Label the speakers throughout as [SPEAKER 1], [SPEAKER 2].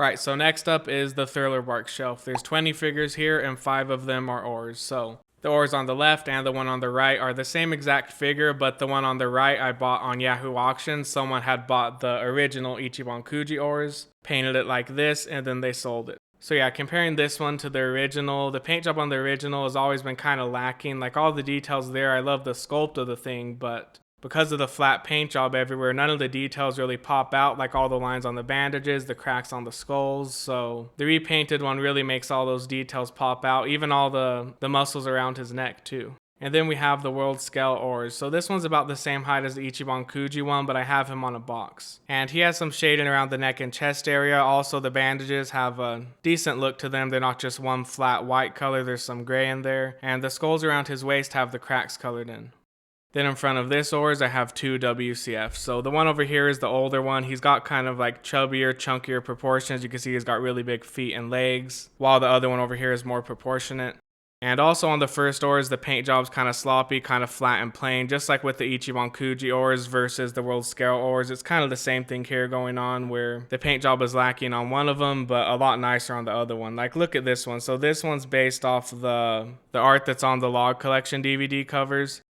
[SPEAKER 1] Alright, so next up is the Thriller Bark shelf. There's 20 figures here and 5 of them are ores. So the ores on the left and the one on the right are the same exact figure, but the one on the right I bought on Yahoo Auctions. Someone had bought the original Ichiban Kuji ores, painted it like this, and then they sold it. So yeah, comparing this one to the original, the paint job on the original has always been kind of lacking. Like all the details there, I love the sculpt of the thing, but because of the flat paint job everywhere, none of the details really pop out, like all the lines on the bandages, the cracks on the skulls. So the repainted one really makes all those details pop out, even all the muscles around his neck too. And then we have the world scale ores. So this one's about the same height as the Ichiban Kuji one, but I have him on a box. And he has some shading around the neck and chest area. Also the bandages have a decent look to them. They're not just one flat white color, there's some gray in there. And the skulls around his waist have the cracks colored in. Then in front of this ores, I have 2 WCFs. So the one over here is the older one. He's got kind of like chubbier, chunkier proportions. You can see he's got really big feet and legs, while the other one over here is more proportionate. And also on the first ores, the paint job's kind of sloppy, kind of flat and plain, just like with the Ichiban Kuji ores versus the World Scale ores. It's kind of the same thing here going on, where the paint job is lacking on one of them, but a lot nicer on the other one. Like look at this one. So this one's based off the art that's on the Log Collection DVD covers.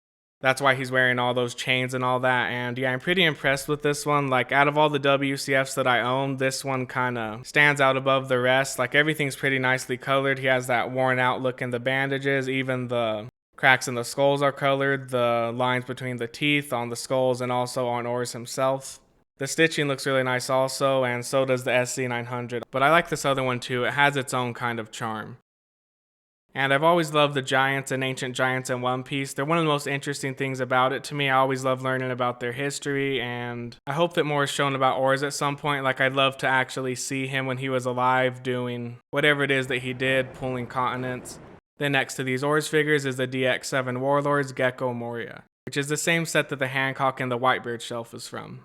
[SPEAKER 1] That's why he's wearing all those chains and all that. And yeah, I'm pretty impressed with this one. Like out of all the WCFs that I own, this one kind of stands out above the rest. Like everything's pretty nicely colored. He has that worn out look in the bandages. Even the cracks in the skulls are colored. The lines between the teeth on the skulls and also on Ors himself. The stitching looks really nice also, and so does the SC900. But I like this other one too. It has its own kind of charm. And I've always loved the giants and ancient giants in One Piece. They're one of the most interesting things about it to me. I always love learning about their history, and I hope that more is shown about Ors at some point. Like I'd love to actually see him when he was alive doing whatever it is that he did, pulling continents. Then next to these Ors figures is the DX7 Warlords Gecko Moria, which is the same set that the Hancock and the Whitebeard shelf is from.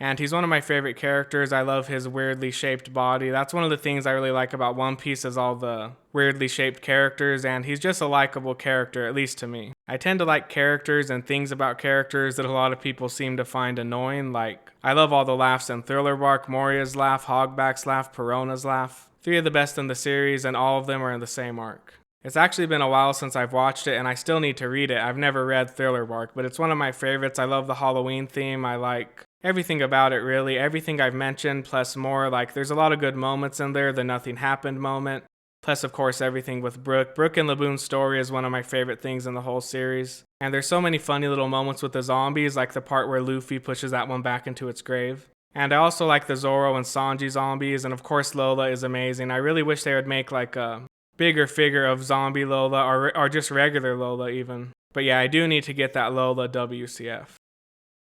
[SPEAKER 1] And he's one of my favorite characters. I love his weirdly shaped body. That's one of the things I really like about One Piece is all the weirdly shaped characters, and he's just a likable character, at least to me. I tend to like characters and things about characters that a lot of people seem to find annoying. Like, I love all the laughs in Thriller Bark, Moria's laugh, Hogback's laugh, Perona's laugh. 3 of the best in the series, and all of them are in the same arc. It's actually been a while since I've watched it, and I still need to read it. I've never read Thriller Bark, but it's one of my favorites. I love the Halloween theme. I like everything about it, really. Everything I've mentioned, plus more. Like, there's a lot of good moments in there. The nothing happened moment. Plus, of course, everything with Brook. Brook and Laboon's story is one of my favorite things in the whole series. And there's so many funny little moments with the zombies, like the part where Luffy pushes that one back into its grave. And I also like the Zoro and Sanji zombies, and of course Lola is amazing. I really wish they would make like a bigger figure of zombie Lola, or just regular Lola even. But yeah, I do need to get that Lola WCF.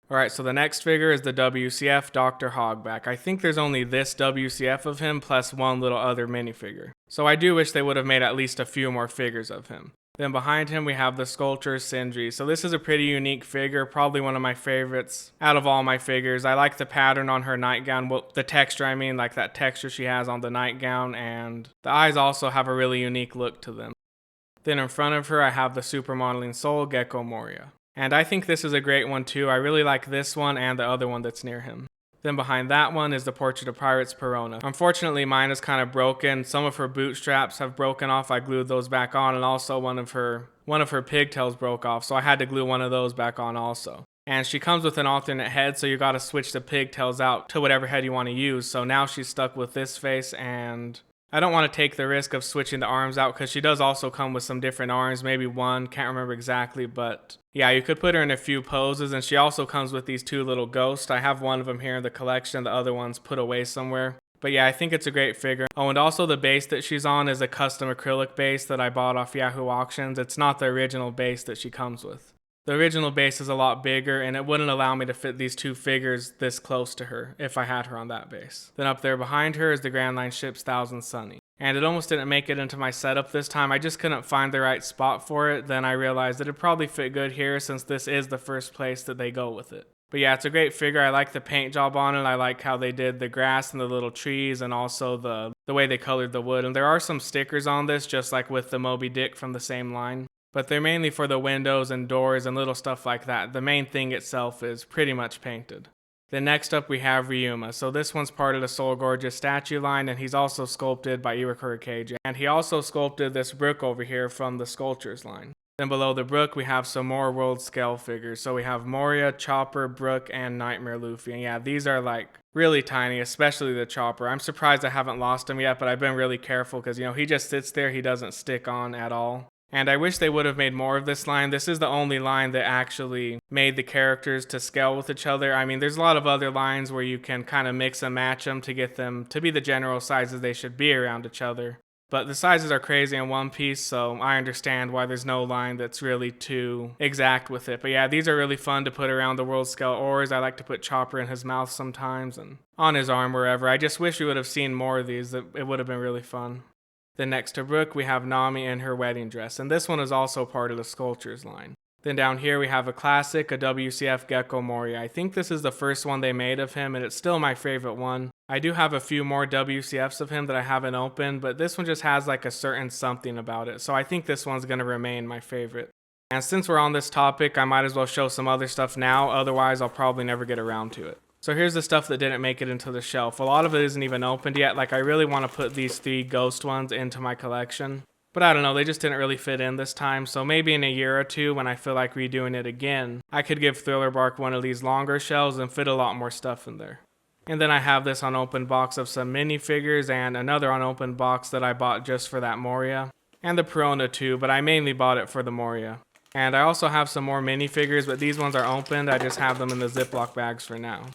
[SPEAKER 1] Alright, so the next figure is the WCF Dr. Hogback. I think there's only this WCF of him plus one little other minifigure. So I do wish they would have made at least a few more figures of him. Then behind him we have the sculptor Sindri. So this is a pretty unique figure, probably one of my favorites out of all my figures. I like the pattern on her nightgown, well, the texture I mean, like that texture she has on the nightgown, and the eyes also have a really unique look to them. Then in front of her I have the supermodeling soul Gecko Moria. And I think this is a great one too. I really like this one and the other one that's near him. Then behind that one is the Portrait of Pirates Perona. Unfortunately, mine is kind of broken. Some of her bootstraps have broken off. I glued those back on, and also one of her pigtails broke off, so I had to glue one of those back on also. And she comes with an alternate head, so you gotta switch the pigtails out to whatever head you want to use. So now she's stuck with this face, and I don't want to take the risk of switching the arms out because she does also come with some different arms, maybe one, can't remember exactly, but yeah, you could put her in a few poses, and she also comes with these 2 little ghosts. I have one of them here in the collection, the other one's put away somewhere. But yeah, I think it's a great figure. Oh, and also the base that she's on is a custom acrylic base that I bought off Yahoo Auctions. It's not the original base that she comes with. The original base is a lot bigger, and it wouldn't allow me to fit these 2 figures this close to her if I had her on that base. Then up there behind her is the Grand Line ship's Thousand Sunny. And it almost didn't make it into my setup this time. I just couldn't find the right spot for it. Then I realized that it'd probably fit good here since this is the first place that they go with it. But yeah, it's a great figure. I like the paint job on it. I like how they did the grass and the little trees, and also the way they colored the wood. And there are some stickers on this, just like with the Moby Dick from the same line. But they're mainly for the windows and doors and little stuff like that. The main thing itself is pretty much painted. Then next up we have Ryuma. So this one's part of the Soul Gorgeous statue line, and he's also sculpted by Iwakura Keiji. And he also sculpted this brook over here from the sculptures line. Then below the brook we have some more world scale figures. So we have Moria, Chopper, Brook, and Nightmare Luffy. And yeah, these are like really tiny, especially the Chopper. I'm surprised I haven't lost him yet, but I've been really careful because, he just sits there. He doesn't stick on at all. And I wish they would have made more of this line. This is the only line that actually made the characters to scale with each other. I mean, there's a lot of other lines where you can kind of mix and match them to get them to be the general sizes they should be around each other. But the sizes are crazy in One Piece, so I understand why there's no line that's really too exact with it. But yeah, these are really fun to put around the world scale ores. I like to put Chopper in his mouth sometimes and on his arm, wherever. I just wish we would have seen more of these. It would have been really fun. Then next to Brook, we have Nami in her wedding dress, and this one is also part of the sculptures line. Then down here we have a classic, a WCF Gecko Moria. I think this is the first one they made of him, and it's still my favorite one. I do have a few more WCFs of him that I haven't opened, but this one just has like a certain something about it, so I think this one's going to remain my favorite. And since we're on this topic, I might as well show some other stuff now, otherwise I'll probably never get around to it. So here's the stuff that didn't make it into the shelf. A lot of it isn't even opened yet. Like, I really want to put these 3 ghost ones into my collection. But I don't know, they just didn't really fit in this time. So maybe in a year or two, when I feel like redoing it again, I could give Thriller Bark one of these longer shelves and fit a lot more stuff in there. And then I have this unopened box of some minifigures and another unopened box that I bought just for that Moria. And the Perona too, but I mainly bought it for the Moria. And I also have some more minifigures, but these ones are opened. I just have them in the Ziploc bags for now.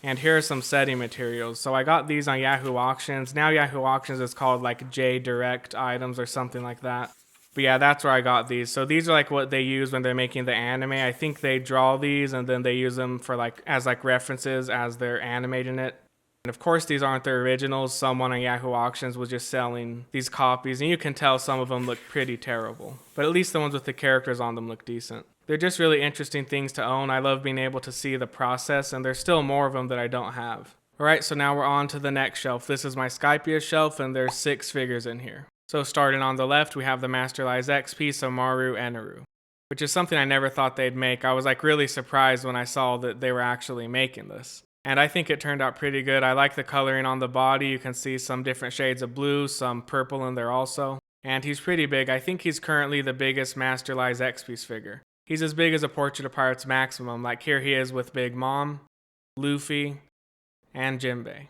[SPEAKER 1] And here are some setting materials. So I got these on Yahoo Auctions. Now Yahoo Auctions is called like J Direct items or something like that. But yeah, that's where I got these. So these are like what they use when they're making the anime. I think they draw these and then they use them for like as like references as they're animating it. And of course these aren't their originals. Someone on Yahoo Auctions was just selling these copies, and you can tell some of them look pretty terrible. But at least the ones with the characters on them look decent. They're just really interesting things to own. I love being able to see the process, and there's still more of them that I don't have. Alright, so now we're on to the next shelf. This is my Skypiea Shelf, and there's 6 figures in here. So starting on the left, we have the Masterlize X piece of Maru Eneru, which is something I never thought they'd make. I was like really surprised when I saw that they were actually making this. And I think it turned out pretty good. I like the coloring on the body. You can see some different shades of blue, some purple in there also. And he's pretty big. I think he's currently the biggest Masterlize X piece figure. He's as big as a Portrait of Pirates Maximum, like here he is with Big Mom, Luffy, and Jinbei.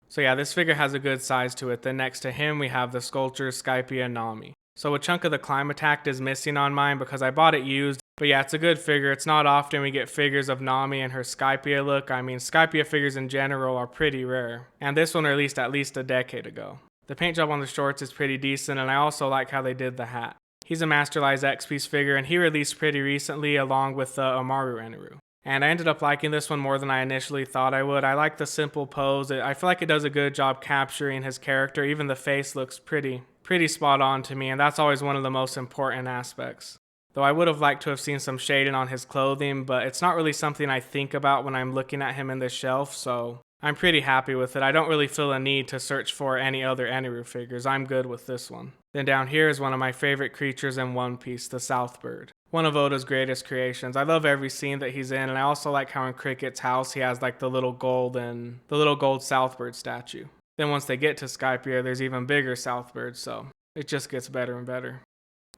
[SPEAKER 1] So yeah, this figure has a good size to it. Then next to him, we have the sculpture Skypiea Nami. So a chunk of the Climb Attack is missing on mine because I bought it used. But yeah, it's a good figure. It's not often we get figures of Nami and her Skypiea look. I mean, Skypiea figures in general are pretty rare. And this one released at least a decade ago. The paint job on the shorts is pretty decent, and I also like how they did the hat. He's a Masterlize X-Piece figure, and he released pretty recently along with the Amaru Eneru. And I ended up liking this one more than I initially thought I would. I like the simple pose. I feel like it does a good job capturing his character. Even the face looks pretty spot on to me, and that's always one of the most important aspects. Though I would have liked to have seen some shading on his clothing, but it's not really something I think about when I'm looking at him in this shelf, so I'm pretty happy with it. I don't really feel a need to search for any other Eneru figures. I'm good with this one. Then down here is one of my favorite creatures in One Piece, the Southbird. One of Oda's greatest creations. I love every scene that he's in, and I also like how in Cricket's house he has like the little gold Southbird statue. Then once they get to Skypiea, there's even bigger Southbirds, so it just gets better and better.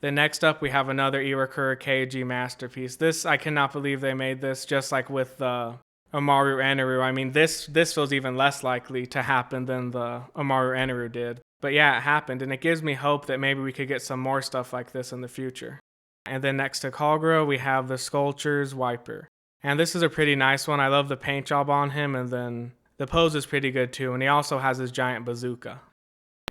[SPEAKER 1] Then next up, we have another Iwakura Keiji masterpiece. This, I cannot believe they made this, just like with the Amaru Eneru. I mean, this feels even less likely to happen than the Amaru Eneru did. But yeah, it happened, and it gives me hope that maybe we could get some more stuff like this in the future. And then next to Kagura, we have the Sculptures Wiper. And this is a pretty nice one. I love the paint job on him, and then the pose is pretty good too, and he also has his giant bazooka.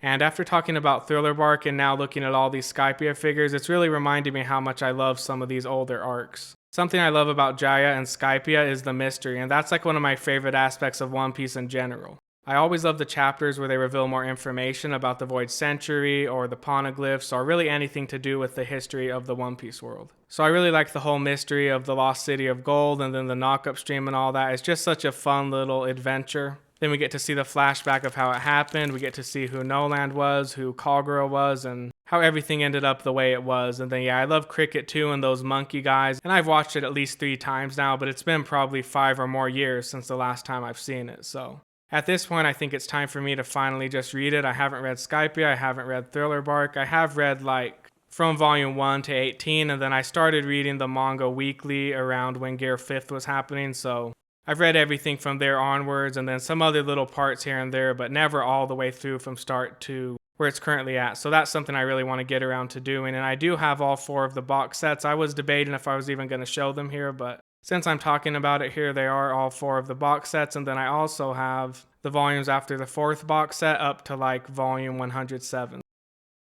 [SPEAKER 1] And after talking about Thriller Bark and now looking at all these Skypiea figures, it's really reminding me how much I love some of these older arcs. Something I love about Jaya and Skypiea is the mystery, and that's like one of my favorite aspects of One Piece in general. I always love the chapters where they reveal more information about the Void Century or the Poneglyphs or really anything to do with the history of the One Piece world. So I really like the whole mystery of the Lost City of Gold and then the knock-up stream and all that. It's just such a fun little adventure. Then we get to see the flashback of how it happened. We get to see who Noland was, who Callgirl was, and how everything ended up the way it was. And then, yeah, I love Cricket too and those monkey guys. And I've watched it at least 3 times now, but it's been probably 5 or more years since the last time I've seen it. So at this point, I think it's time for me to finally just read it. I haven't read Skypiea. I haven't read Thriller Bark. I have read like from volume 1 to 18, and then I started reading the manga weekly around when Gear 5th was happening. So I've read everything from there onwards, and then some other little parts here and there, but never all the way through from start to where it's currently at. So that's something I really want to get around to doing. And I do have all 4 of the box sets. I was debating if I was even going to show them here, but since I'm talking about it here, they are all 4 of the box sets. And then I also have the volumes after the 4th box set up to like volume 107.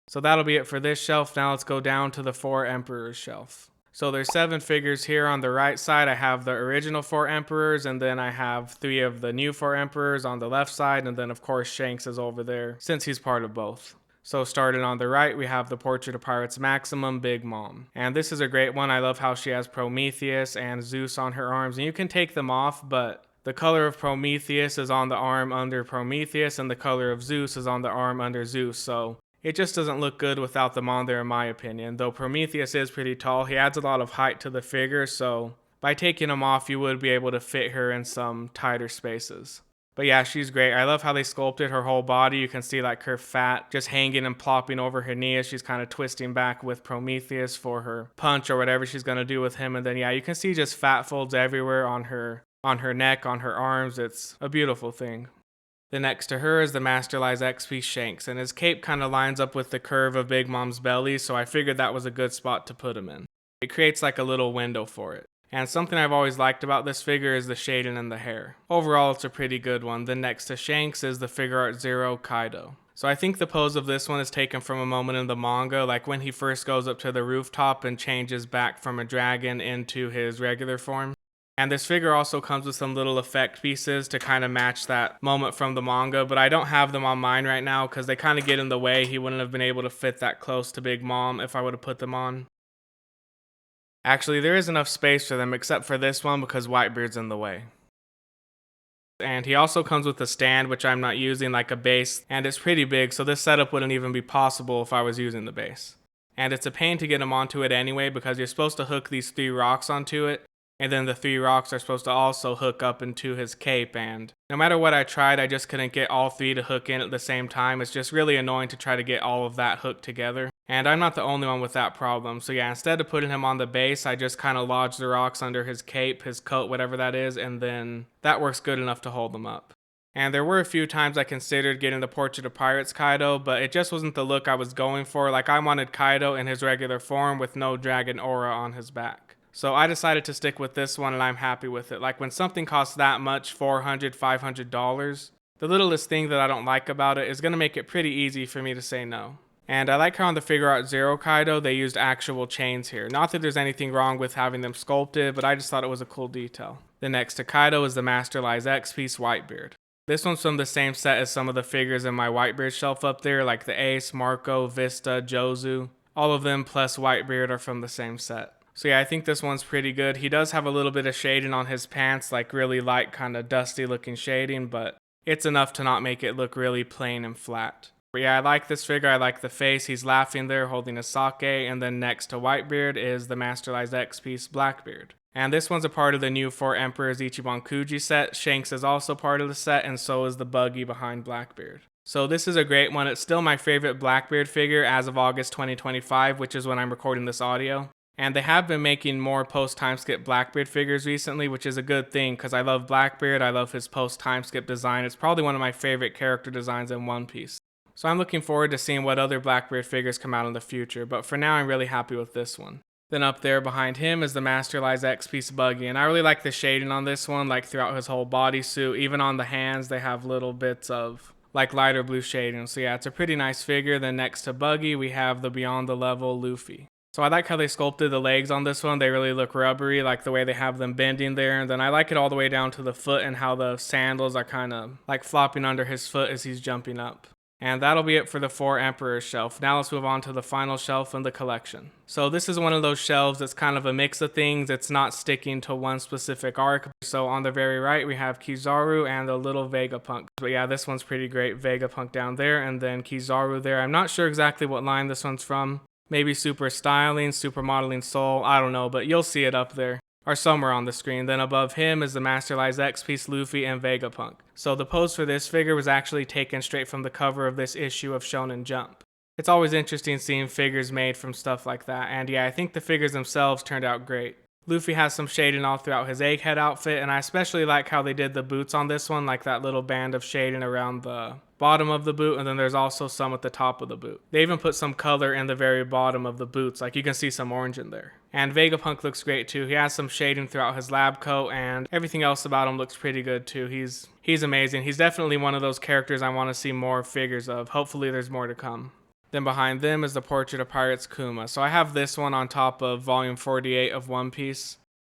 [SPEAKER 1] So that'll be it for this shelf. Now let's go down to the 4 Emperors shelf. So there's 7 figures here. On the right side, I have the original 4 Emperors, and then I have 3 of the new 4 Emperors on the left side, and then of course Shanks is over there since he's part of both. So starting on the right, we have the Portrait of Pirates Maximum Big Mom. And this is a great one. I love how she has Prometheus and Zeus on her arms, and you can take them off, but the color of Prometheus is on the arm under Prometheus, and the color of Zeus is on the arm under Zeus. So it just doesn't look good without them on there in my opinion. Though Prometheus is pretty tall, he adds a lot of height to the figure, so by taking him off you would be able to fit her in some tighter spaces. But yeah, she's great. I love how they sculpted her whole body. You can see like her fat just hanging and plopping over her knee as she's kind of twisting back with Prometheus for her punch or whatever she's going to do with him. And then yeah, you can see just fat folds everywhere on her neck, on her arms. It's a beautiful thing. Then next to her is the Masterlize XP Shanks, and his cape kind of lines up with the curve of Big Mom's belly, so I figured that was a good spot to put him in. It creates like a little window for it. And something I've always liked about this figure is the shading in the hair. Overall, it's a pretty good one. Then next to Shanks is the Figure Art Zero Kaido. So I think the pose of this one is taken from a moment in the manga, like when he first goes up to the rooftop and changes back from a dragon into his regular form. And this figure also comes with some little effect pieces to kind of match that moment from the manga, but I don't have them on mine right now because they kind of get in the way. He wouldn't have been able to fit that close to Big Mom if I would have put them on. Actually, there is enough space for them except for this one because Whitebeard's in the way. And he also comes with a stand, which I'm not using, like a base, and it's pretty big, so this setup wouldn't even be possible if I was using the base. And it's a pain to get him onto it anyway because you're supposed to hook these 3 rocks onto it, and then the 3 rocks are supposed to also hook up into his cape, and no matter what I tried, I just couldn't get all 3 to hook in at the same time. It's just really annoying to try to get all of that hooked together. And I'm not the only one with that problem. So yeah, instead of putting him on the base, I just kind of lodge the rocks under his cape, his coat, whatever that is, and then that works good enough to hold them up. And there were a few times I considered getting the Portrait of Pirates Kaido, but it just wasn't the look I was going for. Like I wanted Kaido in his regular form with no dragon aura on his back. So I decided to stick with this one and I'm happy with it. Like when something costs that much, $400, $500, the littlest thing that I don't like about it is going to make it pretty easy for me to say no. And I like how on the Figure Art Zero Kaido they used actual chains here. Not that there's anything wrong with having them sculpted, but I just thought it was a cool detail. The next to Kaido is the Masterlize X piece Whitebeard. This one's from the same set as some of the figures in my Whitebeard shelf up there, like the Ace, Marco, Vista, Jozu. All of them plus Whitebeard are from the same set. So yeah, I think this one's pretty good. He does have a little bit of shading on his pants, like really light, kind of dusty looking shading, but it's enough to not make it look really plain and flat. But yeah, I like this figure. I like the face. He's laughing there, holding a sake, and then next to Whitebeard is the Masterlize X piece Blackbeard. And this one's a part of the new 4 Emperors Ichiban Kuji set. Shanks is also part of the set, and so is the buggy behind Blackbeard. So this is a great one. It's still my favorite Blackbeard figure as of August 2025, which is when I'm recording this audio. And they have been making more post-time skip Blackbeard figures recently, which is a good thing because I love Blackbeard. I love his post-time skip design. It's probably one of my favorite character designs in One Piece. So I'm looking forward to seeing what other Blackbeard figures come out in the future, but for now I'm really happy with this one. Then up there behind him is the Masterlize X piece Buggy, and I really like the shading on this one, like throughout his whole bodysuit. Even on the hands they have little bits of like lighter blue shading. So yeah, it's a pretty nice figure. Then next to Buggy we have the Beyond the Level Luffy. So I like how they sculpted the legs on this one. They really look rubbery, like the way they have them bending there. And then I like it all the way down to the foot and how the sandals are kind of like flopping under his foot as he's jumping up. And that'll be it for the 4 Emperor shelf. Now let's move on to the final shelf in the collection. So this is one of those shelves that's kind of a mix of things. It's not sticking to one specific arc. So on the very right, we have Kizaru and the little Vegapunk. But yeah, this one's pretty great. Vegapunk down there and then Kizaru there. I'm not sure exactly what line this one's from. Maybe Super Styling, Super Modeling Soul, I don't know, but you'll see it up there. Or somewhere on the screen. Then above him is the Masterlized X-Piece Luffy and Vegapunk. So the pose for this figure was actually taken straight from the cover of this issue of Shonen Jump. It's always interesting seeing figures made from stuff like that, and yeah, I think the figures themselves turned out great. Luffy has some shading all throughout his egghead outfit, and I especially like how they did the boots on this one, like that little band of shading around the bottom of the boot, and then there's also some at the top of the boot. They even put some color in the very bottom of the boots, like you can see some orange in there. And Vegapunk looks great too. He has some shading throughout his lab coat, and everything else about him looks pretty good too. He's amazing. He's definitely one of those characters I want to see more figures of. Hopefully there's more to come. Then behind them is the portrait of Pirates Kuma. So I have this one on top of volume 48 of One Piece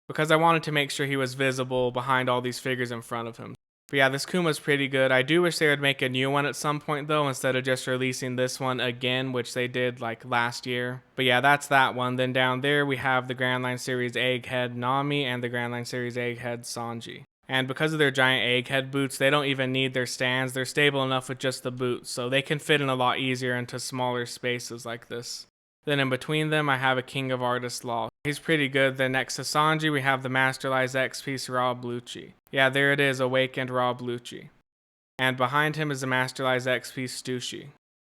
[SPEAKER 1] because I wanted to make sure he was visible behind all these figures in front of him. But yeah, this Kuma's pretty good. I do wish they would make a new one at some point though, instead of just releasing this one again, which they did like last year. But yeah, that's that one. Then down there we have the Grand Line Series Egghead Nami and the Grand Line Series Egghead Sanji. And because of their giant egghead boots, they don't even need their stands. They're stable enough with just the boots, so they can fit in a lot easier into smaller spaces like this. Then in between them, I have a King of Artists Law. He's pretty good. Then next to Sanji, we have the Masterlized X-Piece Rob Lucci. Yeah, there it is, Awakened Rob Lucci. And behind him is the Masterlized X-Piece Stussy.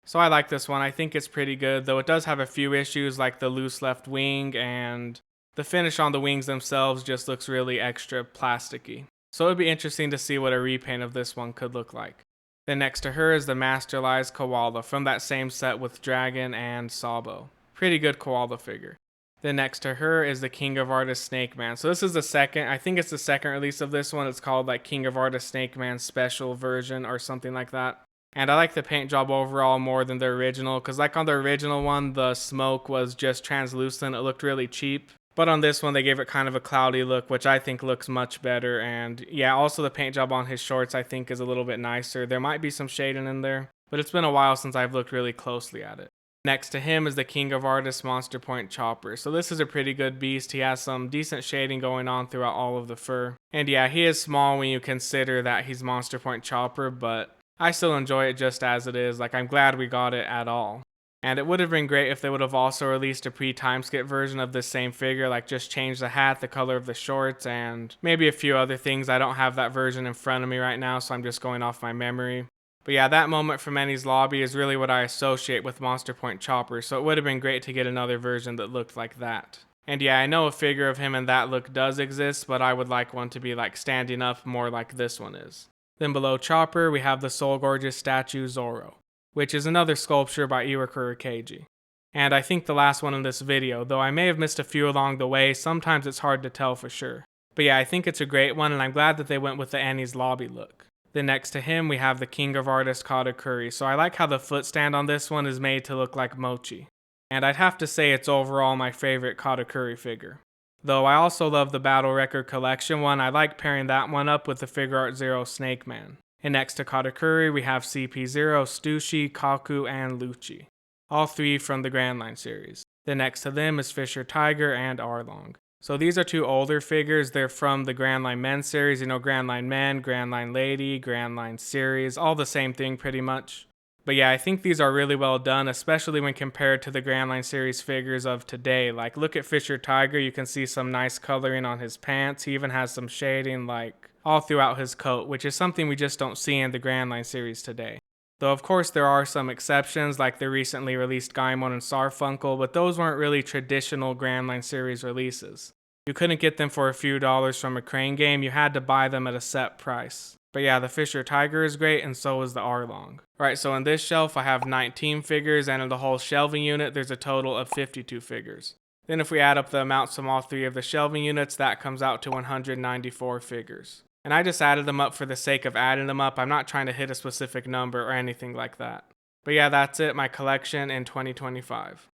[SPEAKER 1] So I like this one. I think it's pretty good, though it does have a few issues like the loose left wing, and the finish on the wings themselves just looks really extra plasticky. So it would be interesting to see what a repaint of this one could look like. Then next to her is the Masterlized Koala from that same set with Dragon and Sabo. Pretty good koala figure. Then next to her is the King of Artists Snake Man. So this is the second, I think it's the second release of this one. It's called like King of Artists Snake Man Special Version or something like that. And I like the paint job overall more than the original, because like on the original one, the smoke was just translucent. It looked really cheap. But on this one, they gave it kind of a cloudy look, which I think looks much better. And yeah, also the paint job on his shorts I think is a little bit nicer. There might be some shading in there, but it's been a while since I've looked really closely at it. Next to him is the King of Artists Monster Point Chopper. So this is a pretty good beast. He has some decent shading going on throughout all of the fur. And yeah, he is small when you consider that he's Monster Point Chopper, but I still enjoy it just as it is. Like, I'm glad we got it at all. And it would have been great if they would have also released a pre-time skip version of this same figure, like just change the hat, the color of the shorts, and maybe a few other things. I don't have that version in front of me right now, so I'm just going off my memory. But yeah, that moment from Enies Lobby is really what I associate with Monster Point Chopper, so it would have been great to get another version that looked like that. And yeah, I know a figure of him in that look does exist, but I would like one to be like standing up more like this one is. Then below Chopper, we have the Soul Gorgeous statue Zoro, which is another sculpture by Iwakura Keiji. And I think the last one in this video, though I may have missed a few along the way, sometimes it's hard to tell for sure. But yeah, I think it's a great one, and I'm glad that they went with the Enies Lobby look. Then next to him, we have the King of Artists Katakuri, so I like how the foot stand on this one is made to look like mochi. And I'd have to say it's overall my favorite Katakuri figure. Though I also love the Battle Record Collection one, I like pairing that one up with the Figure Art Zero Snake Man. And next to Katakuri, we have CP0, Stussy, Kaku, and Lucci. All three from the Grand Line series. Then next to them is Fisher Tiger and Arlong. So these are two older figures. They're from the Grand Line Men series, you know, Grand Line Men, Grand Line Lady, Grand Line series, all the same thing pretty much. But yeah, I think these are really well done, especially when compared to the Grand Line series figures of today. Like, look at Fisher Tiger, you can see some nice coloring on his pants. He even has some shading like all throughout his coat, which is something we just don't see in the Grand Line series today. Though of course there are some exceptions, like the recently released Gaimon and Sarfunkel, but those weren't really traditional Grand Line series releases. You couldn't get them for a few dollars from a Crane game, you had to buy them at a set price. But yeah, the Fisher Tiger is great, and so is the Arlong. Alright, so in this shelf I have 19 figures, and in the whole shelving unit there's a total of 52 figures. Then if we add up the amounts from all three of the shelving units, that comes out to 194 figures. And I just added them up for the sake of adding them up. I'm not trying to hit a specific number or anything like that. But yeah, that's it, my collection in 2025.